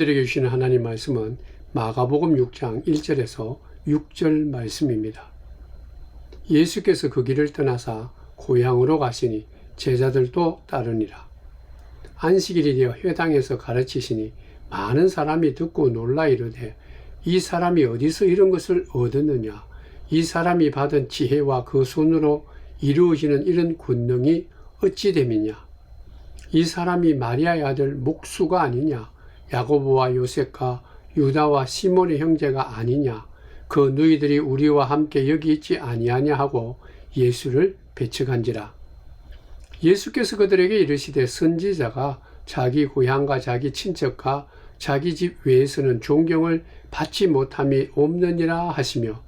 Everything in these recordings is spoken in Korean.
우리들에게 주시는 하나님 말씀은 마가복음 6장 1절에서 6절 말씀입니다. 예수께서 그 길을 떠나사 고향으로 가시니 제자들도 따르니라. 안식일이 되어 회당에서 가르치시니 많은 사람이 듣고 놀라 이르되 이 사람이 어디서 이런 것을 얻었느냐? 이 사람이 받은 지혜와 그 손으로 이루어지는 이런 권능이 어찌 됨이냐? 이 사람이 마리아의 아들 목수가 아니냐? 야고보와 요셉과 유다와 시몬의 형제가 아니냐? 그 너희들이 우리와 함께 여기 있지 아니하냐 하고 예수를 배척한지라. 예수께서 그들에게 이르시되 선지자가 자기 고향과 자기 친척과 자기 집 외에서는 존경을 받지 못함이 없느니라 하시며,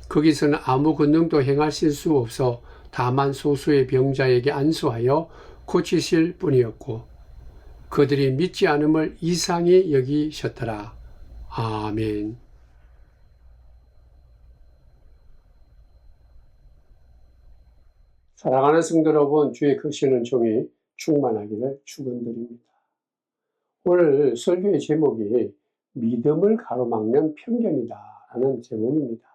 거기서는 아무 권능도 행하실 수 없어 다만 소수의 병자에게 안수하여 고치실 뿐이었고 그들이 믿지 않음을 이상히 여기셨더라. 아멘. 사랑하는 성도 여러분, 주의 크시는 종이 충만하기를 축원드립니다. 오늘 설교의 제목이 믿음을 가로막는 편견이다 라는 제목입니다.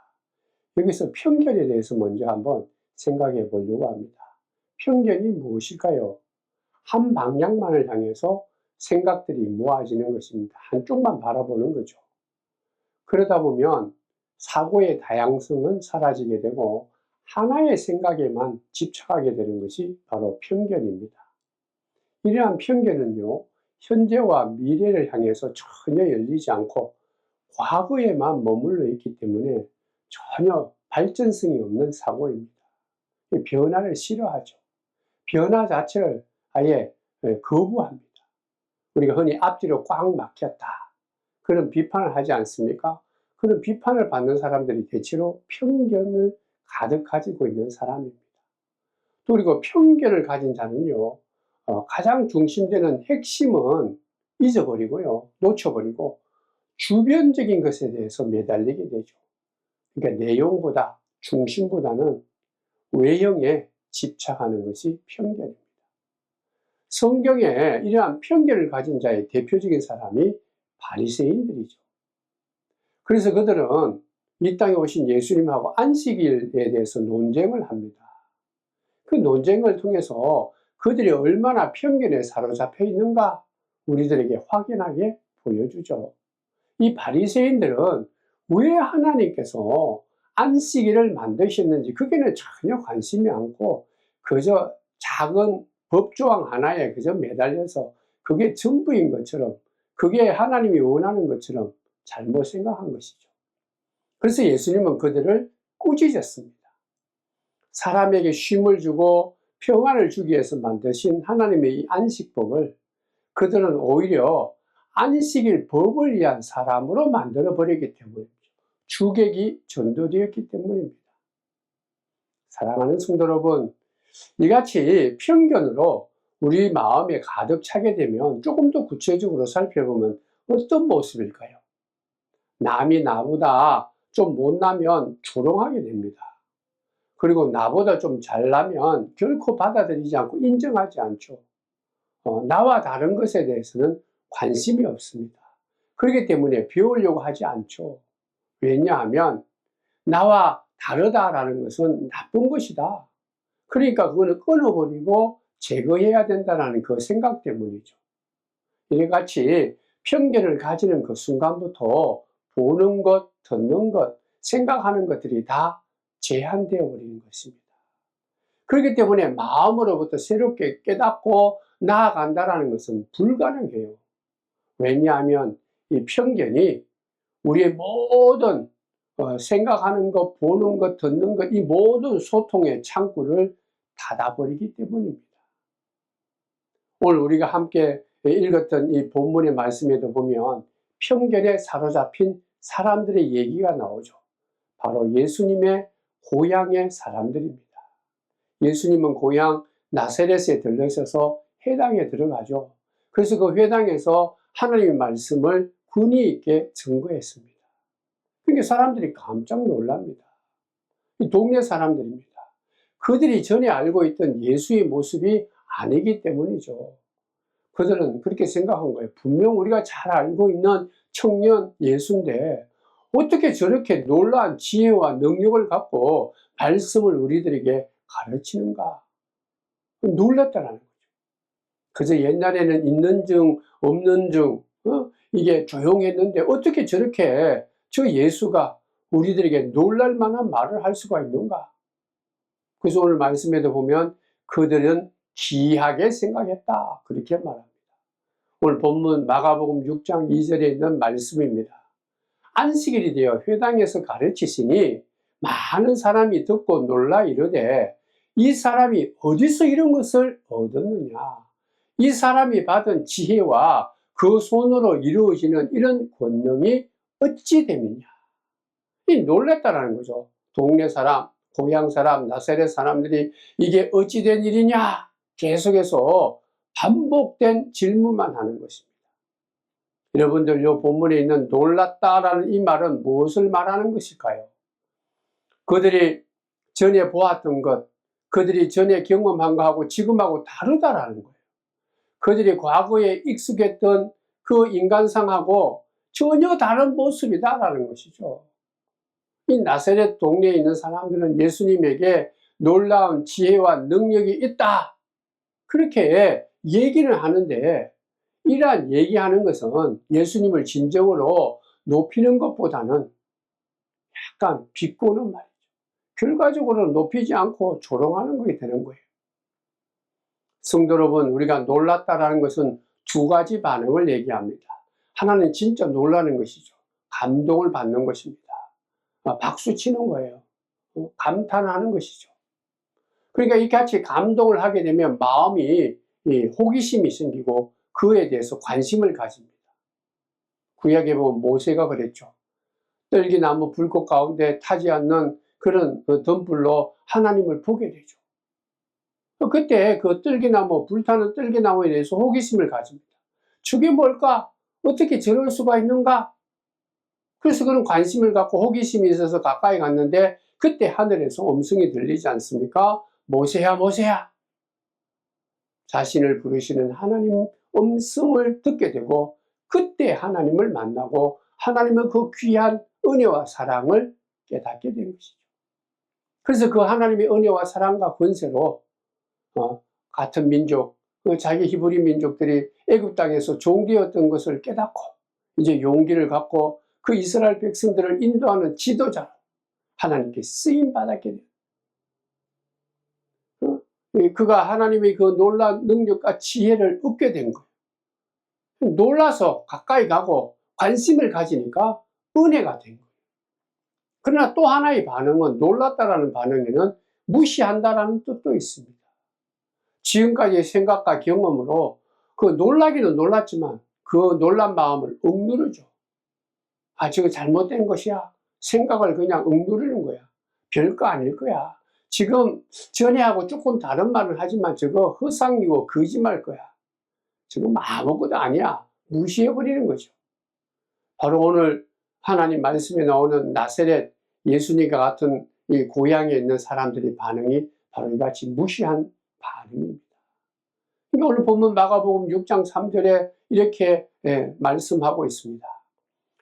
여기서 편견에 대해서 먼저 한번 생각해 보려고 합니다. 편견이 무엇일까요? 한 방향만을 향해서 생각들이 모아지는 것입니다. 한쪽만 바라보는 거죠. 그러다 보면 사고의 다양성은 사라지게 되고 하나의 생각에만 집착하게 되는 것이 바로 편견입니다. 이러한 편견은요, 현재와 미래를 향해서 전혀 열리지 않고 과거에만 머물러 있기 때문에 전혀 발전성이 없는 사고입니다. 변화를 싫어하죠. 변화 자체를 아예 거부합니다. 우리가 흔히 앞뒤로 꽉 막혔다, 그런 비판을 하지 않습니까? 그런 비판을 받는 사람들이 대체로 편견을 가득 가지고 있는 사람입니다. 또 그리고 편견을 가진 자는요, 가장 중심되는 핵심은 잊어버리고요, 놓쳐버리고 주변적인 것에 대해서 매달리게 되죠. 그러니까 내용보다, 중심보다는 외형에 집착하는 것이 편견입니다. 성경에 이러한 편견을 가진 자의 대표적인 사람이 바리새인들이죠. 그래서 그들은 이 땅에 오신 예수님하고 안식일에 대해서 논쟁을 합니다. 그 논쟁을 통해서 그들이 얼마나 편견에 사로잡혀 있는가 우리들에게 확연하게 보여주죠. 이 바리새인들은 왜 하나님께서 안식일을 만드셨는지 그게는 전혀 관심이 않고 그저 작은 법조항 하나에 그저 매달려서 그게 전부인 것처럼, 그게 하나님이 원하는 것처럼 잘못 생각한 것이죠. 그래서 예수님은 그들을 꾸짖었습니다. 사람에게 쉼을 주고 평안을 주기 위해서 만드신 하나님의 이 안식법을 그들은 오히려 안식일 법을 위한 사람으로 만들어버렸기 때문입니다. 주객이 전도되었기 때문입니다. 사랑하는 성도 여러분, 이같이 편견으로 우리 마음에 가득 차게 되면 조금 더 구체적으로 살펴보면 어떤 모습일까요? 남이 나보다 좀 못나면 조롱하게 됩니다. 그리고 나보다 좀 잘나면 결코 받아들이지 않고 인정하지 않죠. 나와 다른 것에 대해서는 관심이 없습니다. 그렇기 때문에 배우려고 하지 않죠. 왜냐하면 나와 다르다라는 것은 나쁜 것이다. 그러니까 그거는 끊어버리고 제거해야 된다는 그 생각 때문이죠. 이같이 편견을 가지는 그 순간부터 보는 것, 듣는 것, 생각하는 것들이 다 제한되어 버리는 것입니다. 그렇기 때문에 마음으로부터 새롭게 깨닫고 나아간다는 것은 불가능해요. 왜냐하면 이 편견이 우리의 모든 생각하는 것, 보는 것, 듣는 것, 이 모든 소통의 창구를 닫아버리기 때문입니다. 오늘 우리가 함께 읽었던 이 본문의 말씀에도 보면 편견에 사로잡힌 사람들의 얘기가 나오죠. 바로 예수님의 고향의 사람들입니다. 예수님은 고향 나사렛에 들러셔서 회당에 들어가죠. 그래서 그 회당에서 하나님의 말씀을 권위 있게 증거했습니다. 그러니까 사람들이 깜짝 놀랍니다. 이 동네 사람들입니다. 그들이 전에 알고 있던 예수의 모습이 아니기 때문이죠. 그들은 그렇게 생각한 거예요. 분명 우리가 잘 알고 있는 청년 예수인데 어떻게 저렇게 놀라운 지혜와 능력을 갖고 말씀을 우리들에게 가르치는가? 놀랐다는 거죠. 그래서 옛날에는 있는 중 없는 중 이게 조용했는데 어떻게 저렇게 저 예수가 우리들에게 놀랄 만한 말을 할 수가 있는가? 그래서 오늘 말씀에도 보면 그들은 기이하게 생각했다, 그렇게 말합니다. 오늘 본문 마가복음 6장 2절에 있는 말씀입니다. 안식일이 되어 회당에서 가르치시니 많은 사람이 듣고 놀라 이르되 이 사람이 어디서 이런 것을 얻었느냐? 이 사람이 받은 지혜와 그 손으로 이루어지는 이런 권능이 어찌 됨이냐? 이 놀랬다라는 거죠. 동네 사람, 고향 사람, 나사렛 사람들이 이게 어찌 된 일이냐? 계속해서 반복된 질문만 하는 것입니다. 여러분들 이 본문에 있는 놀랐다라는 이 말은 무엇을 말하는 것일까요? 그들이 전에 보았던 것, 그들이 전에 경험한 것하고 지금하고 다르다라는 거예요. 그들이 과거에 익숙했던 그 인간상하고 전혀 다른 모습이다라는 것이죠. 이 나사렛 동네에 있는 사람들은 예수님에게 놀라운 지혜와 능력이 있다, 그렇게 얘기를 하는데 이러한 얘기하는 것은 예수님을 진정으로 높이는 것보다는 약간 비꼬는 말이죠. 결과적으로 높이지 않고 조롱하는 것이 되는 거예요. 성도 여러분, 우리가 놀랐다라는 것은 두 가지 반응을 얘기합니다. 하나는 진짜 놀라는 것이죠. 감동을 받는 것입니다. 박수 치는 거예요. 감탄하는 것이죠. 그러니까 이 같이 감동을 하게 되면 마음이 호기심이 생기고 그에 대해서 관심을 가집니다. 구약에 보면 모세가 그랬죠. 떨기나무 불꽃 가운데 타지 않는 그런 덤불로 하나님을 보게 되죠. 그때 그 떨기나무, 불타는 떨기나무에 대해서 호기심을 가집니다. 저게 뭘까? 어떻게 저럴 수가 있는가? 그래서 그런 관심을 갖고 호기심이 있어서 가까이 갔는데 그때 하늘에서 음성이 들리지 않습니까? 모세야, 모세야. 자신을 부르시는 하나님 음성을 듣게 되고 그때 하나님을 만나고 하나님의 그 귀한 은혜와 사랑을 깨닫게 된 것이죠. 그래서 그 하나님의 은혜와 사랑과 권세로 같은 민족, 자기 히브리 민족들이 애굽 땅에서 종되었던 것을 깨닫고 이제 용기를 갖고 그 이스라엘 백성들을 인도하는 지도자로 하나님께 쓰임 받았게 돼요. 그가 하나님의 그 놀라운 능력과 지혜를 얻게 된 거예요. 놀라서 가까이 가고 관심을 가지니까 은혜가 된 거예요. 그러나 또 하나의 반응은 놀랐다라는 반응에는 무시한다라는 뜻도 있습니다. 지금까지의 생각과 경험으로 그 놀라기는 놀랐지만 그 놀란 마음을 억누르죠. 아, 저거 잘못된 것이야. 생각을 그냥 억누르는 거야. 별거 아닐 거야. 지금 전에하고 조금 다른 말을 하지만 저거 허상이고 거짓말 거야. 지금 아무것도 아니야. 무시해버리는 거죠. 바로 오늘 하나님 말씀에 나오는 나사렛 예수님과 같은 이 고향에 있는 사람들의 반응이 바로 이같이 무시한 반응입니다. 그러니까 오늘 본문 마가복음 6장 3절에 이렇게 말씀하고 있습니다.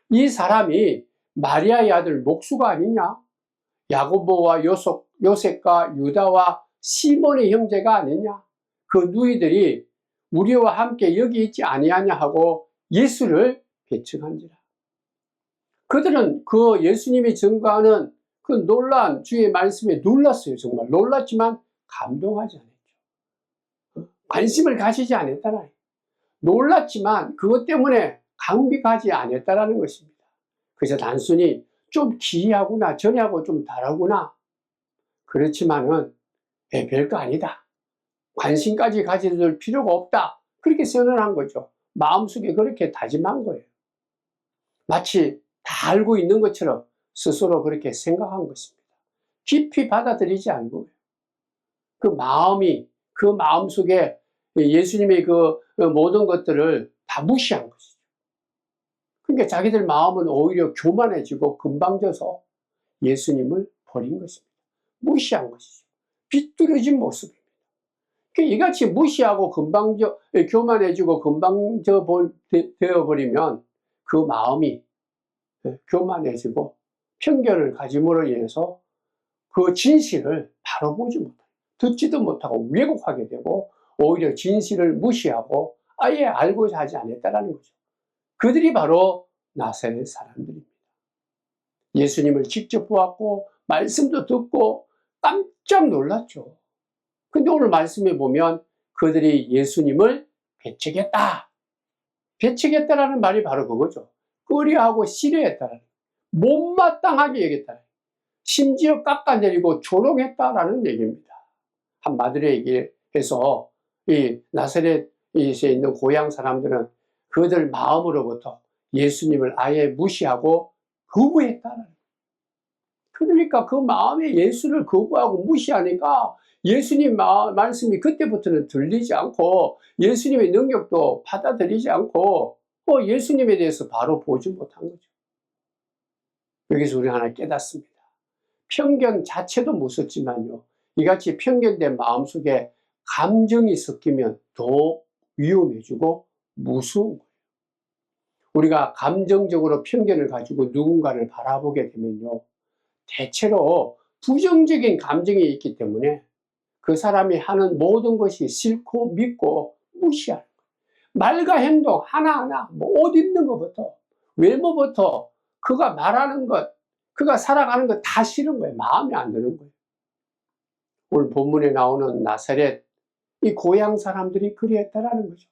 이 사람이 마리아의 아들 목수가 아니냐? 야고보와 요셉과 유다와 시몬의 형제가 아니냐? 그 누이들이 우리와 함께 여기 있지 아니하냐 하고 예수를 배척한지라. 그들은 그 예수님이 증거하는 그 놀라운 주의 말씀에 놀랐어요. 정말 놀랐지만 감동하지 않았죠. 관심을 가지지 않았다는, 놀랐지만 그것 때문에 강비가지 않았다라는 것입니다. 그래서 단순히 좀 기이하구나, 전하고 좀 다르구나, 그렇지만은 별거 아니다, 관심까지 가질 필요가 없다, 그렇게 선언한 거죠. 마음속에 그렇게 다짐한 거예요. 마치 다 알고 있는 것처럼 스스로 그렇게 생각한 것입니다. 깊이 받아들이지 않은 거예요. 그 마음이, 그 마음속에 예수님의 그 모든 것들을 다 무시한 것이죠. 그러니까 자기들 마음은 오히려 교만해지고 건방져서 예수님을 버린 것입니다. 무시한 것이죠. 비뚤어진 모습입니다. 이같이 무시하고 금방 교만해지고 금방 되어버리면 그 마음이 교만해지고 편견을 가짐으로 인해서 그 진실을 바로 보지 못하고 듣지도 못하고 왜곡하게 되고 오히려 진실을 무시하고 아예 알고자 하지 않았다라는 거죠. 그들이 바로 나사렛 사람들입니다. 예수님을 직접 보았고 말씀도 듣고 깜짝 놀랐죠. 근데 오늘 말씀에 보면 그들이 예수님을 배척했다. 배척했다라는 말이 바로 그거죠. 꺼려하고 싫어했다라는, 못마땅하게 여겼다. 심지어 깎아내리고 조롱했다라는 얘기입니다. 한마디로 얘기해서 이 나사렛에 있는 고향 사람들은 그들 마음으로부터 예수님을 아예 무시하고 거부했다는. 그러니까 그 마음에 예수를 거부하고 무시하니까 예수님 말씀이 그때부터는 들리지 않고 예수님의 능력도 받아들이지 않고 예수님에 대해서 바로 보지 못한 거죠. 여기서 우리 하나 깨닫습니다. 편견 자체도 무섭지만요, 이같이 편견된 마음속에 감정이 섞이면 더 위험해지고 무서운 거예요. 우리가 감정적으로 편견을 가지고 누군가를 바라보게 되면요, 대체로 부정적인 감정이 있기 때문에 그 사람이 하는 모든 것이 싫고 믿고 무시하는 거예요. 말과 행동 하나하나, 옷 입는 것부터 외모부터 그가 말하는 것, 그가 살아가는 것 다 싫은 거예요. 마음에 안 드는 거예요. 오늘 본문에 나오는 나사렛, 이 고향 사람들이 그리했다라는 거죠.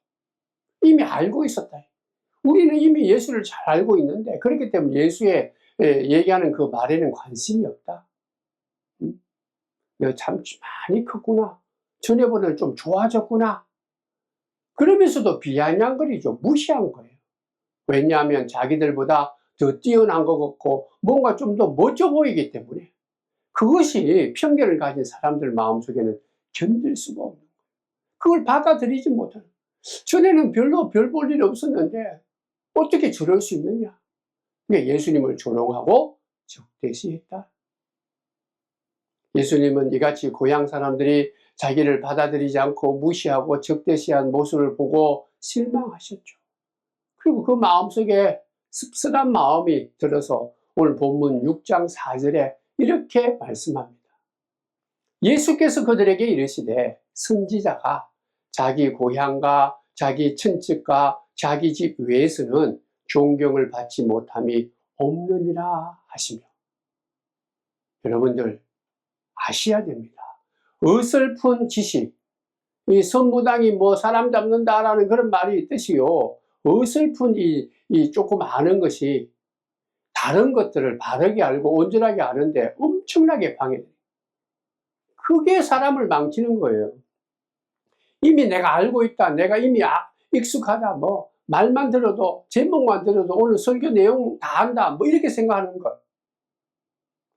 이미 알고 있었다. 우리는 이미 예수를 잘 알고 있는데 그렇기 때문에 예수의 얘기하는 그 말에는 관심이 없다. 너 참 많이 컸구나. 전에보다는 좀 좋아졌구나. 그러면서도 비아냥거리죠. 무시한 거예요. 왜냐하면 자기들보다 더 뛰어난 것 같고 뭔가 좀 더 멋져 보이기 때문에 그것이 편견을 가진 사람들 마음속에는 견딜 수가 없는 거예요. 그걸 받아들이지 못하는. 전에는 별로 별 볼 일이 없었는데 어떻게 저럴 수 있느냐. 그러니까 예수님을 조롱하고 적대시했다. 예수님은 이같이 고향 사람들이 자기를 받아들이지 않고 무시하고 적대시한 모습을 보고 실망하셨죠. 그리고 그 마음속에 씁쓸한 마음이 들어서 오늘 본문 6장 4절에 이렇게 말씀합니다. 예수께서 그들에게 이르시되 선지자가 자기 고향과 자기 친척과 자기 집 외에서는 존경을 받지 못함이 없느니라 하시며, 여러분들 아셔야 됩니다. 어설픈 지식, 이 선무당이 사람 잡는다라는 그런 말이 있듯이요, 어설픈 이 조금 아는 것이 다른 것들을 바르게 알고 온전하게 아는데 엄청나게 방해돼요. 그게 사람을 망치는 거예요. 이미 내가 알고 있다, 내가 이미 익숙하다, 말만 들어도, 제목만 들어도 오늘 설교 내용 다 안다, 이렇게 생각하는 것.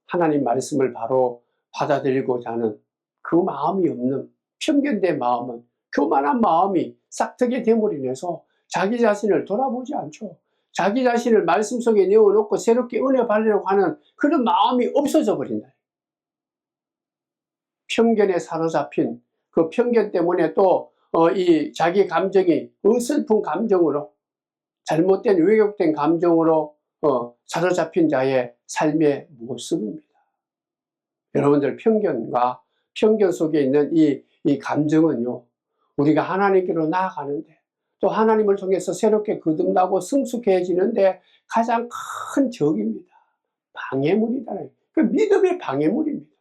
하나님 말씀을 바로 받아들이고자 하는 그 마음이 없는 편견된 마음은, 교만한 마음이 싹트게 됨으로 인해서 자기 자신을 돌아보지 않죠. 자기 자신을 말씀 속에 내어놓고 새롭게 은혜 받으려고 하는 그런 마음이 없어져 버린다. 편견에 사로잡힌 그 편견 때문에 또 이 자기 감정이 어설픈 감정으로, 잘못된 왜곡된 감정으로 사로잡힌 자의 삶의 모습입니다. 여러분들 편견과 편견 속에 있는 이 감정은요, 우리가 하나님께로 나아가는데 또 하나님을 통해서 새롭게 거듭나고 성숙해지는데 가장 큰 적입니다. 방해물이다. 그 믿음의 방해물입니다.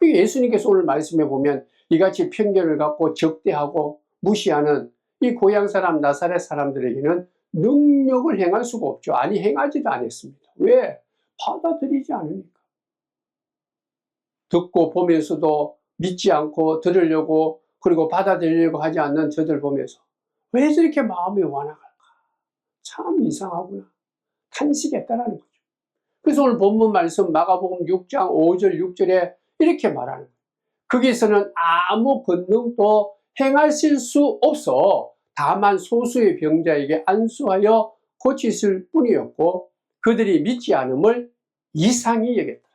예수님께서 오늘 말씀해 보면 이같이 편견을 갖고 적대하고 무시하는 이 고향 사람 나사렛 사람들에게는 능력을 행할 수가 없죠. 아니, 행하지도 않았습니다. 왜? 받아들이지 않으니까. 듣고 보면서도 믿지 않고 들으려고, 그리고 받아들이려고 하지 않는 저들 보면서 왜 저렇게 마음이 완악할까? 참 이상하구나. 탄식했다라는 거죠. 그래서 오늘 본문 말씀 마가복음 6장 5절 6절에 이렇게 말하는 거예요. 거기서는 아무 권능도 행하실 수 없어 다만 소수의 병자에게 안수하여 고치실 뿐이었고 그들이 믿지 않음을 이상히 여겼더라.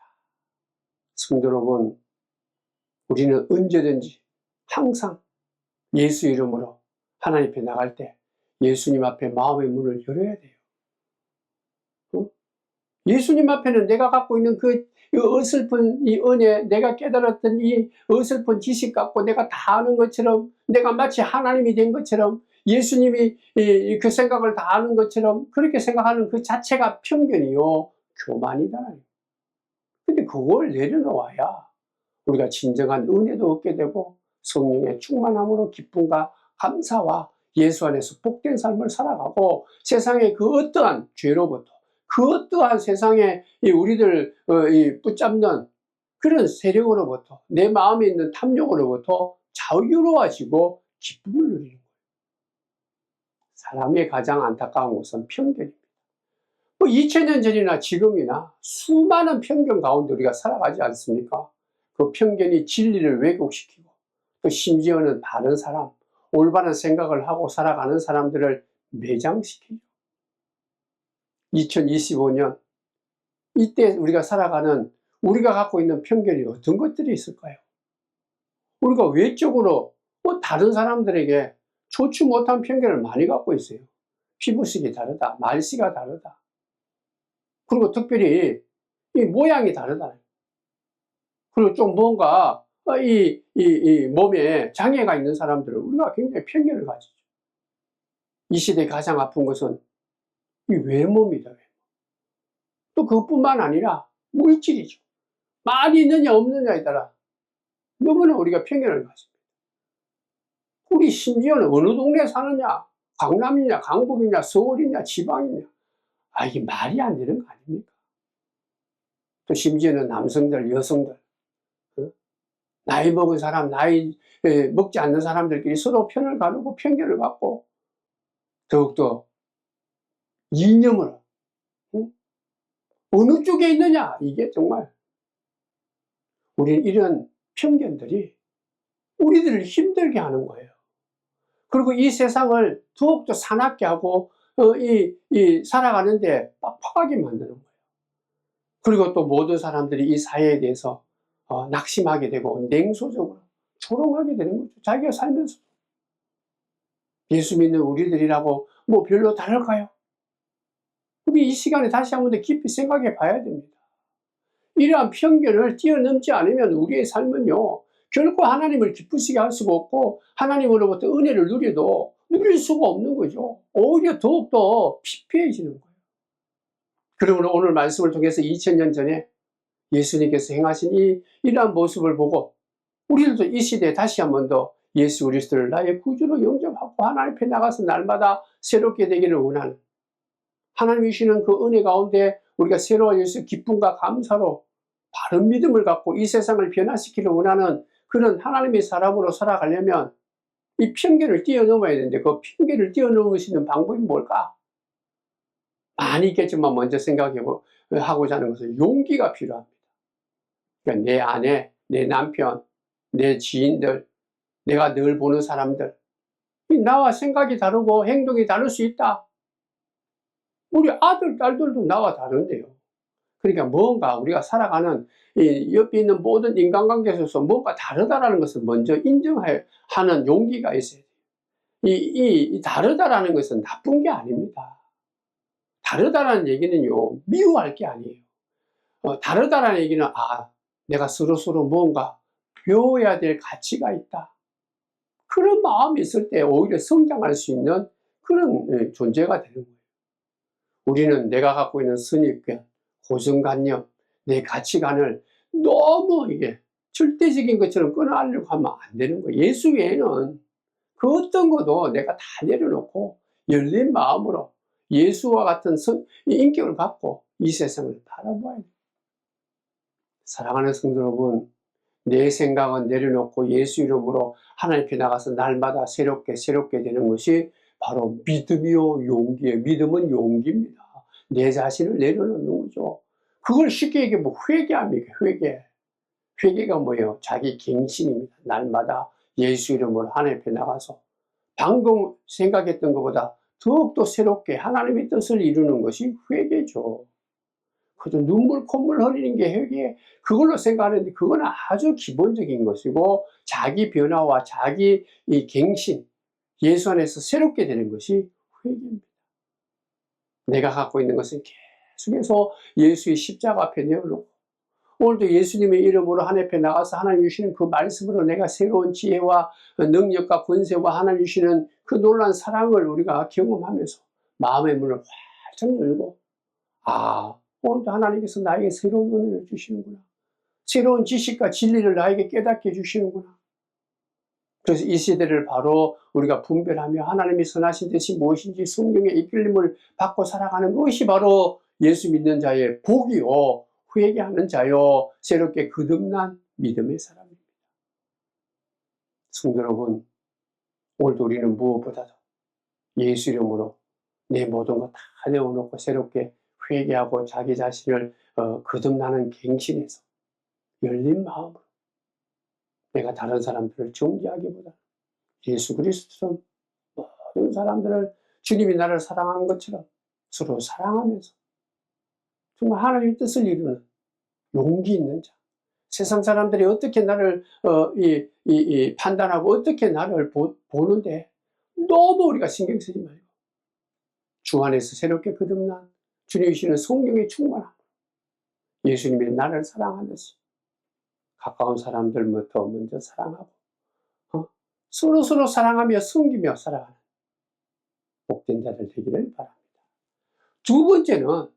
성도 여러분, 우리는 언제든지 항상 예수 이름으로 하나님 앞에 나갈 때 예수님 앞에 마음의 문을 열어야 돼요. 예수님 앞에는 내가 갖고 있는 그 어설픈 이 은혜, 내가 깨달았던 이 어설픈 지식 갖고 내가 다 아는 것처럼, 내가 마치 하나님이 된 것처럼, 예수님이 그 생각을 다 아는 것처럼 그렇게 생각하는 그 자체가 편견이요, 교만이다. 근데 그걸 내려놓아야 우리가 진정한 은혜도 얻게 되고 성령의 충만함으로 기쁨과 감사와 예수 안에서 복된 삶을 살아가고 세상의 그 어떠한 죄로부터, 그 어떠한 세상에 우리들 붙잡는 그런 세력으로부터, 내 마음에 있는 탐욕으로부터 자유로워지고 기쁨을 누리는 거예요. 사람의 가장 안타까운 것은 편견입니다. 2000년 전이나 지금이나 수많은 편견 가운데 우리가 살아가지 않습니까? 그 편견이 진리를 왜곡시키고 또 심지어는 바른 사람, 올바른 생각을 하고 살아가는 사람들을 매장시키죠. 2025년 이때 우리가 살아가는, 우리가 갖고 있는 편견이 어떤 것들이 있을까요? 우리가 외적으로 다른 사람들에게 좋지 못한 편견을 많이 갖고 있어요. 피부색이 다르다, 말씨가 다르다, 그리고 특별히 이 모양이 다르다, 그리고 좀 뭔가 이 몸에 장애가 있는 사람들을 우리가 굉장히 편견을 가지죠. 이 시대에 가장 아픈 것은 이 외모입니다. 또 그것뿐만 아니라 물질이죠. 많이 있느냐 없느냐에 따라 너무나 우리가 편견을 가집니다. 우리 심지어는 어느 동네에 사느냐, 강남이냐, 강북이냐, 서울이냐, 지방이냐, 이게 말이 안 되는 거 아닙니까? 또 심지어는 남성들, 여성들, 나이 먹은 사람, 나이 먹지 않는 사람들끼리 서로 편을 가르고 편견을 갖고 더욱더 이념을 어느 쪽에 있느냐, 이게 정말 우리는 이런 편견들이 우리들을 힘들게 하는 거예요. 그리고 이 세상을 더욱더 사납게 하고 살아가는데 빡빡하게 만드는 거예요. 그리고 또 모든 사람들이 이 사회에 대해서 낙심하게 되고 냉소적으로 조롱하게 되는 거죠. 자기가 살면서. 예수 믿는 우리들이라고 뭐 별로 다를까요? 우리 이 시간에 다시 한번 더 깊이 생각해 봐야 됩니다. 이러한 편견을 뛰어넘지 않으면 우리의 삶은요, 결코 하나님을 기쁘시게 할 수가 없고 하나님으로부터 은혜를 누려도 누릴 수가 없는 거죠. 오히려 더욱더 피폐해지는 거예요. 그러므로 오늘 말씀을 통해서 2000년 전에 예수님께서 행하신 이러한 모습을 보고 우리들도 이 시대에 다시 한번 더 예수 그리스도를 나의 구주로 영접하고 하나님 앞에 나가서 날마다 새롭게 되기를 원하는, 하나님이 주시는 그 은혜 가운데 우리가 새로워져서 기쁨과 감사로 바른 믿음을 갖고 이 세상을 변화시키기를 원하는 그런 하나님의 사람으로 살아가려면 이 편견을 뛰어넘어야 되는데, 그 편견을 뛰어넘을 수 있는 방법이 뭘까? 많이 있겠지만 먼저 생각하고자 하는 것은 용기가 필요합니다. 그러니까 내 아내, 내 남편, 내 지인들, 내가 늘 보는 사람들, 나와 생각이 다르고 행동이 다를 수 있다. 우리 아들, 딸들도 나와 다른데요. 그러니까 뭔가 우리가 살아가는 이 옆에 있는 모든 인간관계에서 뭔가 다르다라는 것을 먼저 인정하는 용기가 있어야 돼요. 이 다르다라는 것은 나쁜 게 아닙니다. 다르다라는 얘기는요, 미워할 게 아니에요. 다르다라는 얘기는 내가 서로 뭔가 배워야 될 가치가 있다, 그런 마음이 있을 때 오히려 성장할 수 있는 그런 존재가 되는 거예요. 우리는 내가 갖고 있는 선입견, 고정관념, 내 가치관을 너무 이게 절대적인 것처럼 끊어내려고 하면 안 되는 거예요. 예수 외에는 그 어떤 것도 내가 다 내려놓고 열린 마음으로 예수와 같은 인격을 갖고 이 세상을 바라봐야 돼요. 사랑하는 성도 여러분, 내 생각은 내려놓고 예수 이름으로 하나님 앞에 나가서 날마다 새롭게 되는 것이 바로 믿음이요 용기예요. 믿음은 용기입니다. 내 자신을 내려놓는 거죠. 그걸 쉽게 얘기하면 회개합니까? 회개가 뭐예요? 자기 갱신입니다. 날마다 예수 이름으로 하나님 앞에 나가서 방금 생각했던 것보다 더욱더 새롭게 하나님의 뜻을 이루는 것이 회개죠. 그저 눈물 콧물 흘리는 게 회개, 그걸로 생각하는데 그건 아주 기본적인 것이고, 자기 변화와 자기 이 갱신, 예수 안에서 새롭게 되는 것이 회개입니다. 내가 갖고 있는 것은 계속해서 예수의 십자가 앞에 내어놓고, 오늘도 예수님의 이름으로 하나님 앞에 나가서 하나님 주시는 그 말씀으로 내가 새로운 지혜와 능력과 권세와 하나님 주시는 그 놀라운 사랑을 우리가 경험하면서 마음의 문을 활짝 열고, 아, 오늘도 하나님께서 나에게 새로운 은혜를 주시는구나. 새로운 지식과 진리를 나에게 깨닫게 해주시는구나. 그래서 이 시대를 바로 우리가 분별하며 하나님이 선하신 뜻이 무엇인지 성경의 이끌림을 받고 살아가는 것이 바로 예수 믿는 자의 복이요, 회개하는 자요, 새롭게 거듭난 믿음의 사람입니다. 성도 여러분, 오늘도 우리는 무엇보다도 예수 이름으로 내 모든 것 다 내어놓고 새롭게 회개하고 자기 자신을 거듭나는 갱신에서 열린 마음으로 내가 다른 사람들을 정죄하기보다 예수 그리스도처럼 모든 사람들을 주님이 나를 사랑한 것처럼 서로 사랑하면서 정말 하나님의 뜻을 이루는 용기 있는 자, 세상 사람들이 어떻게 나를 판단하고 어떻게 나를 보는데 너무 우리가 신경 쓰지 말고 주 안에서 새롭게 거듭난 주님이시는 성령의 충만함, 예수님이 나를 사랑하듯이 가까운 사람들부터 먼저 사랑하고 서로 사랑하며 섬기며 살아가는 복된 자들 되기를 바랍니다. 두 번째는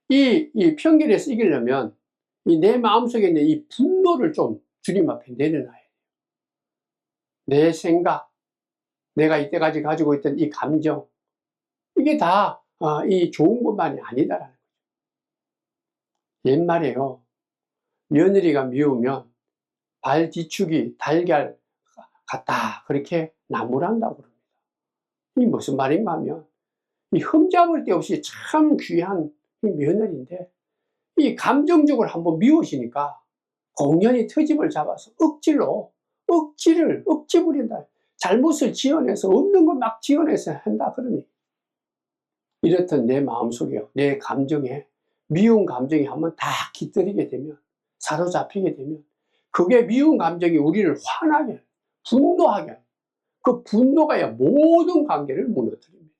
이 편견에서 이기려면 내 마음속에 있는 이 분노를 좀 주님 앞에 내려놔야 돼요. 내 생각, 내가 이때까지 가지고 있던 이 감정, 이게 다 이 좋은 것만이 아니다라는 거죠. 옛말에요, 며느리가 미우면 발 뒤축이 달걀 같다, 그렇게 나무란다고 그럽니다. 이 무슨 말인가 하면 이 흠잡을 데 없이 참 귀한 이 며느리인데 이 감정적으로 한번 미워지니까 공연히 트집을 잡아서 억지 부린다. 잘못을 지어내서 없는 걸 막 지어내서 한다 그러니, 이렇듯 내 마음속에 내 감정에 미운 감정이 한번 다 깃들이게 되면, 사로잡히게 되면 그게 미운 감정이 우리를 화나게, 분노하게, 그 분노가 모든 관계를 무너뜨립니다.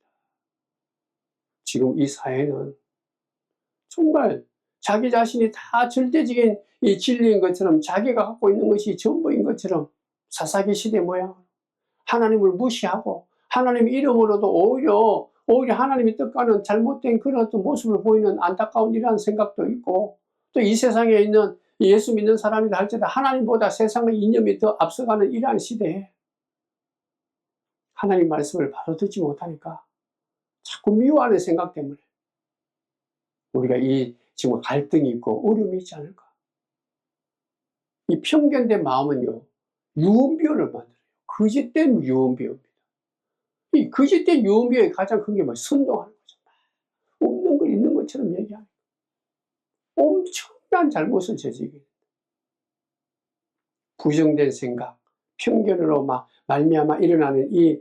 지금 이 사회는 정말 자기 자신이 다 절대적인 이 진리인 것처럼, 자기가 갖고 있는 것이 전부인 것처럼 사사기 시대 모양 하나님을 무시하고 하나님 이름으로도 오히려 하나님의 뜻과는 잘못된 그런 어떤 모습을 보이는 안타까운 이러한 생각도 있고, 또 이 세상에 있는 예수 믿는 사람이라 할지라도 하나님보다 세상의 이념이 더 앞서가는 이러한 시대에 하나님 말씀을 바로 듣지 못하니까 자꾸 미워하는 생각 때문에 우리가 이 지금 갈등이 있고 어려움이 있지 않을까. 이 편견된 마음은요, 유언비어를 만들어요. 거짓된 유언비어입니다. 이 거짓된 유언비어의 가장 큰 게 뭐예요? 선동하는 거죠. 없는 걸 있는 것처럼 얘기하는 거예요. 엄청난 잘못을 저지르게 됩니다. 부정된 생각, 편견으로 말미암아 일어나는 이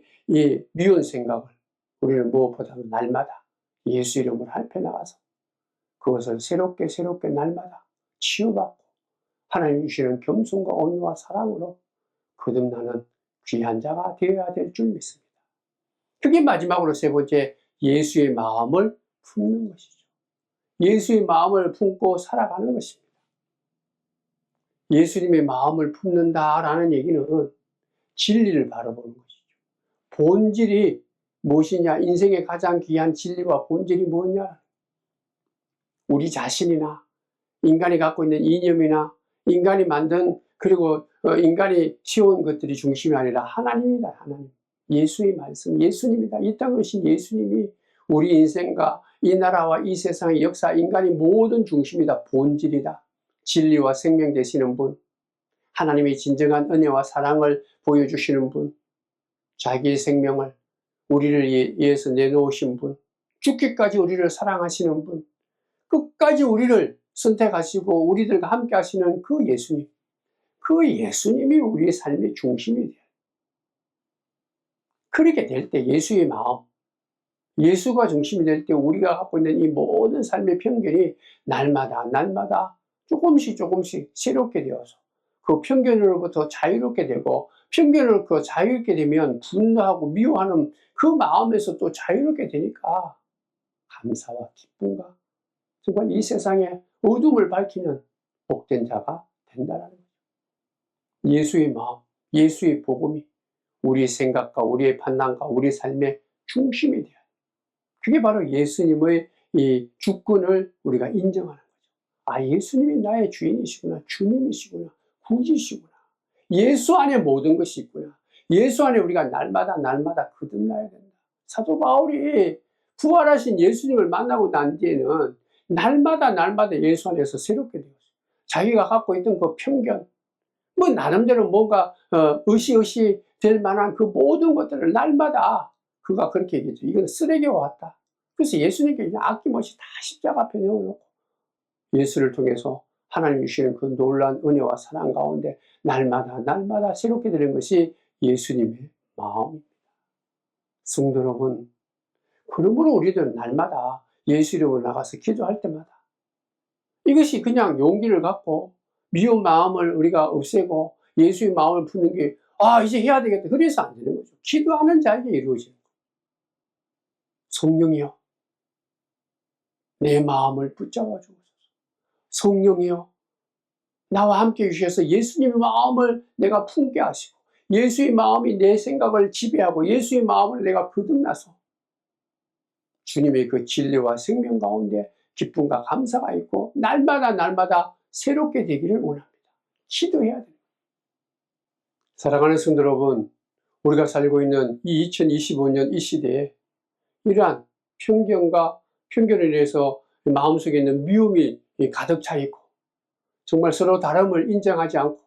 미운 생각을 우리는 무엇보다도 날마다 예수 이름으로 할패 나가서 그것을 새롭게 날마다 치유받고 하나님 주시는 겸손과 온유와 사랑으로 거듭나는 귀한 자가 되어야 될 줄 믿습니다. 그게 마지막으로 세 번째, 예수의 마음을 품는 것이죠. 예수의 마음을 품고 살아가는 것입니다. 예수님의 마음을 품는다라는 얘기는 진리를 바라보는 것이죠. 본질이 무엇이냐, 인생의 가장 귀한 진리와 본질이 뭐냐, 우리 자신이나 인간이 갖고 있는 이념이나 인간이 만든, 그리고 인간이 지어온 것들이 중심이 아니라 하나님이다. 하나님, 예수의 말씀, 예수님이다. 이 땅에 오신 예수님이 우리 인생과 이 나라와 이 세상의 역사, 인간이 모든 중심이다. 본질이다. 진리와 생명 되시는 분, 하나님의 진정한 은혜와 사랑을 보여주시는 분, 자기의 생명을 우리를 위해서 내놓으신 분, 죽기까지 우리를 사랑하시는 분, 끝까지 우리를 선택하시고 우리들과 함께 하시는 그 예수님, 그 예수님이 우리의 삶의 중심이 돼요. 그렇게 될 때 예수의 마음, 예수가 중심이 될 때 우리가 갖고 있는 이 모든 삶의 편견이 날마다 조금씩 새롭게 되어서 그 편견으로부터 자유롭게 되고, 편견을 그 자유롭게 되면 분노하고 미워하는 그 마음에서 또 자유롭게 되니까 감사와 기쁨과 정말 이 세상에 어둠을 밝히는 복된 자가 된다는 거예요. 예수의 마음, 예수의 복음이 우리의 생각과 우리의 판단과 우리의 삶의 중심이 돼요. 그게 바로 예수님의 이 주권을 우리가 인정하는 거죠. 아, 예수님이 나의 주인이시구나, 주님이시구나, 구주시구나. 예수 안에 모든 것이 있구나. 예수 안에 우리가 날마다 거듭나야 된다. 사도 바울이 부활하신 예수님을 만나고 난 뒤에는 날마다 예수 안에서 새롭게 되었어요. 자기가 갖고 있던 그 편견, 뭐 나름대로 뭔가 으시으시 될 만한 그 모든 것들을 날마다 그가 그렇게 얘기했죠. 이건 쓰레기와 같다. 그래서 예수님께 그냥 아낌없이 다 십자가 앞에 내어놓고 예수를 통해서 하나님 주시는 그 놀라운 은혜와 사랑 가운데 날마다 새롭게 되는 것이 예수님의 마음입니다. 성도 여러분, 그러므로 우리들은 날마다 예수 이름으로 나가서 기도할 때마다 이것이 그냥 용기를 갖고 미운 마음을 우리가 없애고 예수의 마음을 푸는 게 이제 해야 되겠다. 그래서 안 되는 거죠. 기도하는 자에게 이루어지는 거예요. 성령이여, 내 마음을 붙잡아 주옵소서. 성령이여, 나와 함께 주셔서 예수님의 마음을 내가 품게 하시고, 예수의 마음이 내 생각을 지배하고 예수의 마음을 내가 거듭나서 주님의 그 진리와 생명 가운데 기쁨과 감사가 있고 날마다 새롭게 되기를 원합니다. 기도해야 됩니다. 사랑하는 성도 여러분, 우리가 살고 있는 이 2025년 이 시대에 이러한 편견에 대해서 마음속에 있는 미움이 가득 차 있고, 정말 서로 다름을 인정하지 않고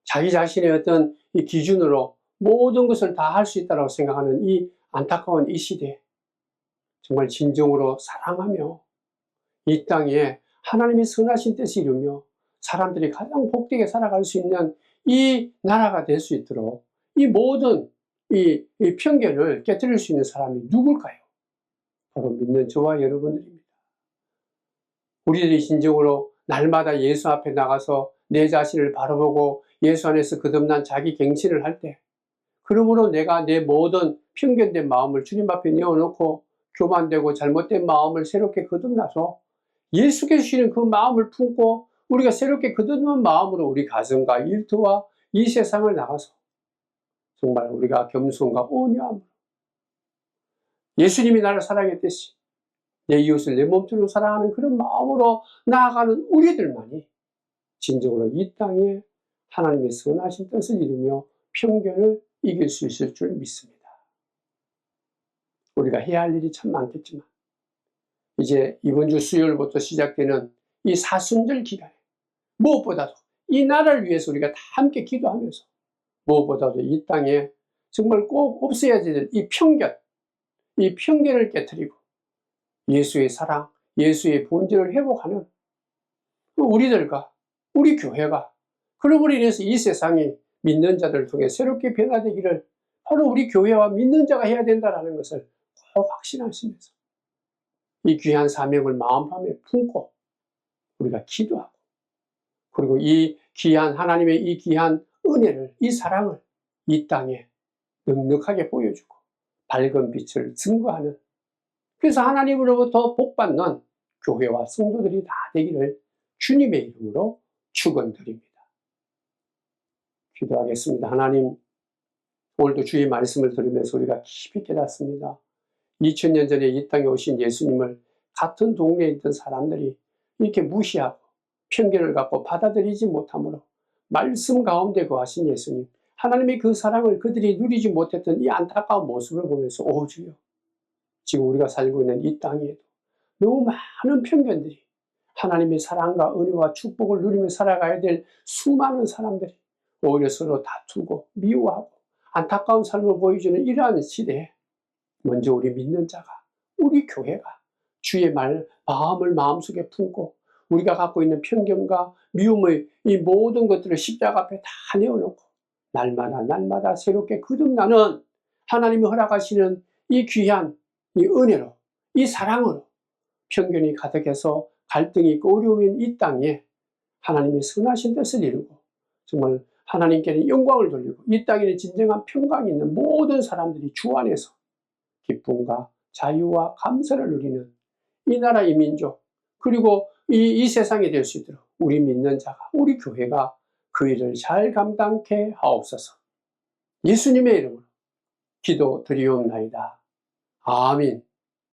자기 자신의 어떤 이 기준으로 모든 것을 다 할 수 있다고 생각하는 이 안타까운 이 시대에 정말 진정으로 사랑하며 이 땅에 하나님의 선하신 뜻을 이루며 사람들이 가장 복되게 살아갈 수 있는 이 나라가 될 수 있도록 이 모든 이 편견을 깨뜨릴 수 있는 사람이 누굴까요? 바로 믿는 저와 여러분들입니다. 우리들이 진정으로 날마다 예수 앞에 나가서 내 자신을 바라보고 예수 안에서 거듭난 자기 갱신을 할 때, 그러므로 내가 내 모든 편견된 마음을 주님 앞에 내어놓고 교만되고 잘못된 마음을 새롭게 거듭나서 예수께서 주시는 그 마음을 품고 우리가 새롭게 거듭난 마음으로 우리 가정과 일터와 이 세상을 나가서 정말 우리가 겸손과 온유함으로 예수님이 나를 사랑했듯이 내 이웃을 내 몸처럼 사랑하는 그런 마음으로 나아가는 우리들만이 진정으로 이 땅에 하나님의 선하신 뜻을 이루며 편견을 이길 수 있을 줄 믿습니다. 우리가 해야 할 일이 참 많겠지만 이제 이번 주 수요일부터 시작되는 이 사순절 기간에 무엇보다도 이 나라를 위해서 우리가 다 함께 기도하면서 무엇보다도 이 땅에 정말 꼭 없애야 될 이 편견을 깨트리고 예수의 사랑, 예수의 본질을 회복하는 우리들과 우리 교회가, 그러므로 인해서 이 세상이 믿는 자들을 통해 새롭게 변화되기를 바로 우리 교회와 믿는 자가 해야 된다는 것을 꼭 확신하시면서 이 귀한 사명을 마음밤에 품고 우리가 기도하고, 그리고 이 귀한 하나님의 이 귀한 은혜를, 이 사랑을 이 땅에 넉넉하게 보여주고 밝은 빛을 증거하는, 그래서 하나님으로부터 복받는 교회와 성도들이 다 되기를 주님의 이름으로 축원드립니다. 기도하겠습니다. 하나님, 오늘도 주의 말씀을 들으면서 우리가 깊이 깨닫습니다. 2000년 전에 이 땅에 오신 예수님을 같은 동네에 있던 사람들이 이렇게 무시하고 편견을 갖고 받아들이지 못함으로 말씀 가운데 거하신 예수님, 하나님의 그 사랑을 그들이 누리지 못했던 이 안타까운 모습을 보면서 오 주여, 지금 우리가 살고 있는 이 땅에도 너무 많은 편견들이 하나님의 사랑과 은혜와 축복을 누리며 살아가야 될 수많은 사람들이 오히려 서로 다투고 미워하고 안타까운 삶을 보여주는 이러한 시대에 먼저 우리 믿는 자가, 우리 교회가 주의 마음을 마음속에 품고 우리가 갖고 있는 편견과 미움의 이 모든 것들을 십자가 앞에 다 내어놓고 날마다 새롭게 거듭나는 하나님이 허락하시는 이 귀한 이 은혜로, 이 사랑으로 편견이 가득해서 갈등이 있고 어려움이 있는 이 땅에 하나님의 선하신 뜻을 이루고 정말 하나님께는 영광을 돌리고 이 땅에는 진정한 평강이 있는 모든 사람들이 주 안에서 기쁨과 자유와 감사를 누리는 이 나라 이 민족 그리고 이 세상이 될 수 있도록 우리 믿는 자가 우리 교회가 그 일을 잘 감당케 하옵소서. 예수님의 이름으로 기도드리옵나이다. 아멘.